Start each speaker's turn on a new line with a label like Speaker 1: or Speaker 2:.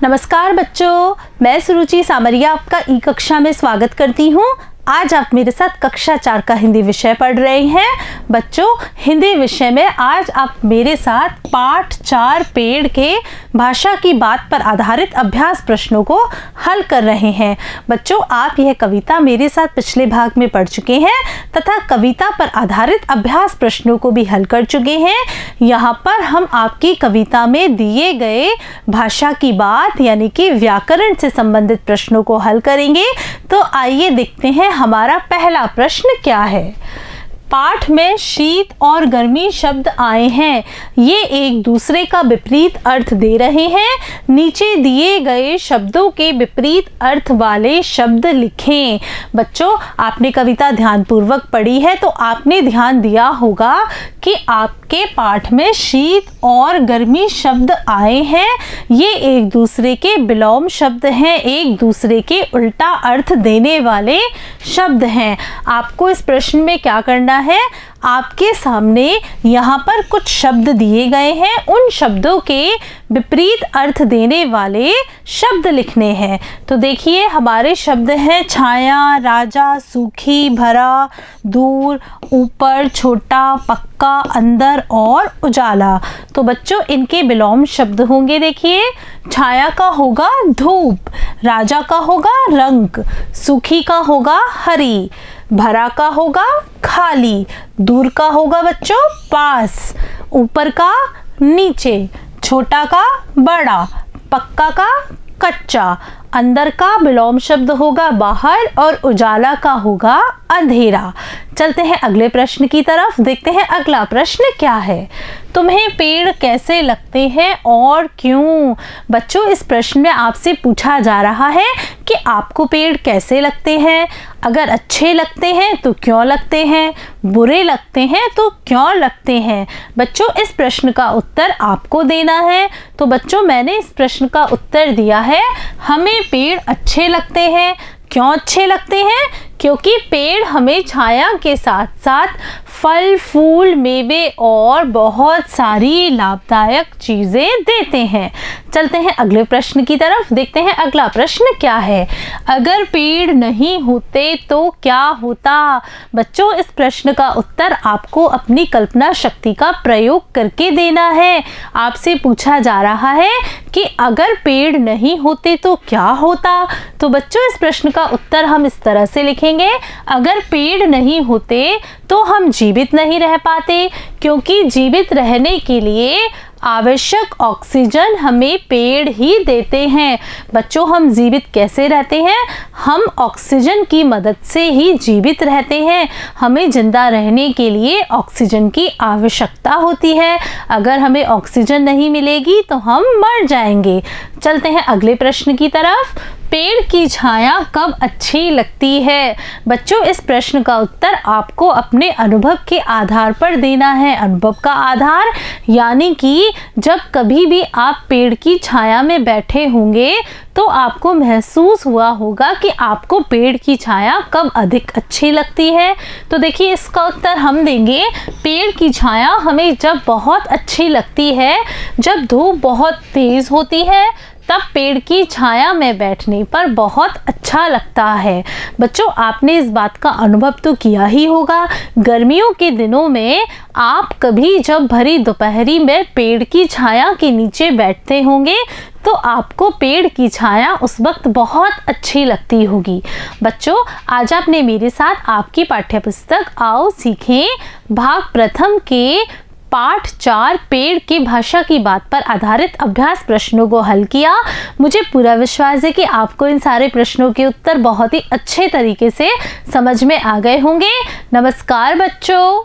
Speaker 1: नमस्कार बच्चों, मैं सुरुचि सामरिया आपका ई कक्षा में स्वागत करती हूँ। आज आप मेरे साथ कक्षा 4 का हिंदी विषय पढ़ रहे हैं। बच्चों, हिंदी विषय में आज आप मेरे साथ पाठ 4 पेड़ के भाषा की बात पर आधारित अभ्यास प्रश्नों को हल कर रहे हैं। बच्चों, आप यह कविता मेरे साथ पिछले भाग में पढ़ चुके हैं तथा कविता पर आधारित अभ्यास प्रश्नों को भी हल कर चुके हैं। यहाँ पर हम आपकी कविता में दिए गए भाषा की बात यानी कि व्याकरण से संबंधित प्रश्नों को हल करेंगे। तो आइए देखते हैं हमारा पहला प्रश्न क्या है। पाठ में शीत और गर्मी शब्द आए हैं, ये एक दूसरे का विपरीत अर्थ दे रहे हैं। नीचे दिए गए शब्दों के विपरीत अर्थ वाले शब्द लिखें। बच्चों, आपने कविता ध्यानपूर्वक पढ़ी है तो आपने ध्यान दिया होगा कि आपके पाठ में शीत और गर्मी शब्द आए हैं। ये एक दूसरे के विलोम शब्द हैं, एक दूसरे के उल्टा अर्थ देने वाले शब्द हैं। आपको इस प्रश्न में क्या करना है, आपके सामने यहाँ पर कुछ शब्द दिए गए हैं, उन शब्दों के विपरीत अर्थ देने वाले शब्द लिखने हैं। तो देखिए, हमारे शब्द हैं छाया, राजा, सूखी, भरा, दूर, ऊपर, छोटा, पक्का, अंदर और उजाला। तो बच्चों, इनके विलोम शब्द होंगे। देखिए, छाया का होगा धूप, राजा का होगा रंग, सूखी का होगा हरी, भरा का होगा खाली, दूर का होगा बच्चों पास, ऊपर का नीचे, छोटा का बड़ा, पक्का का कच्चा, अंदर का विलोम शब्द होगा बाहर और उजाला का होगा अंधेरा। चलते हैं अगले प्रश्न की तरफ। देखते हैं अगला प्रश्न क्या है। तुम्हें पेड़ कैसे लगते हैं और क्यों? बच्चों, इस प्रश्न में आपसे पूछा जा रहा है कि आपको पेड़ कैसे लगते हैं। अगर अच्छे लगते हैं तो क्यों लगते हैं, बुरे लगते हैं तो क्यों लगते हैं। बच्चों, इस प्रश्न का उत्तर आपको देना है। तो बच्चों, मैंने इस प्रश्न का उत्तर दिया है, हमें पेड़ अच्छे लगते हैं। क्यों अच्छे लगते हैं? क्योंकि पेड़ हमें छाया के साथ साथ फल, फूल, मेवे और बहुत सारी लाभदायक चीज़ें देते हैं। चलते हैं अगले प्रश्न की तरफ। देखते हैं अगला प्रश्न क्या है। अगर पेड़ नहीं होते तो क्या होता? बच्चों, इस प्रश्न का उत्तर आपको अपनी कल्पना शक्ति का प्रयोग करके देना है। आपसे पूछा जा रहा है कि अगर पेड़ नहीं होते तो क्या होता। तो बच्चों, इस प्रश्न का उत्तर हम इस तरह से लिखेंगे, अगर पेड़ नहीं होते तो हम जीवित नहीं रह पाते, क्योंकि जीवित रहने के लिए आवश्यक ऑक्सीजन हमें पेड़ ही देते हैं। बच्चों, हम जीवित कैसे रहते हैं? हम ऑक्सीजन की मदद से ही जीवित रहते हैं। हमें जिंदा रहने के लिए ऑक्सीजन की आवश्यकता होती है। अगर हमें ऑक्सीजन नहीं मिलेगी तो हम मर जाएंगे। चलते हैं अगले प्रश्न की तरफ। पेड़ की छाया कब अच्छी लगती है? बच्चों, इस प्रश्न का उत्तर आपको अपने अनुभव के आधार पर देना है। अनुभव का आधार यानी कि जब कभी भी आप पेड़ की छाया में बैठे होंगे तो आपको महसूस हुआ होगा कि आपको पेड़ की छाया कब अधिक अच्छी लगती है। तो देखिए, इसका उत्तर हम देंगे, पेड़ की छाया हमें जब बहुत अच्छी लगती है, जब धूप बहुत तेज होती है, तब पेड़ की छाया में बैठने पर बहुत अच्छा लगता है। बच्चों, आपने इस बात का अनुभव तो किया ही होगा। गर्मियों के दिनों में आप कभी जब भरी दोपहरी में पेड़ की छाया के नीचे बैठते होंगे तो आपको पेड़ की छाया उस वक्त बहुत अच्छी लगती होगी। बच्चों, आज आपने मेरे साथ आपकी पाठ्यपुस्तक आओ सीखें भाग प्रथम के पाठ 4 पेड़ की भाषा की बात पर आधारित अभ्यास प्रश्नों को हल किया। मुझे पूरा विश्वास है कि आपको इन सारे प्रश्नों के उत्तर बहुत ही अच्छे तरीके से समझ में आ गए होंगे। नमस्कार बच्चों।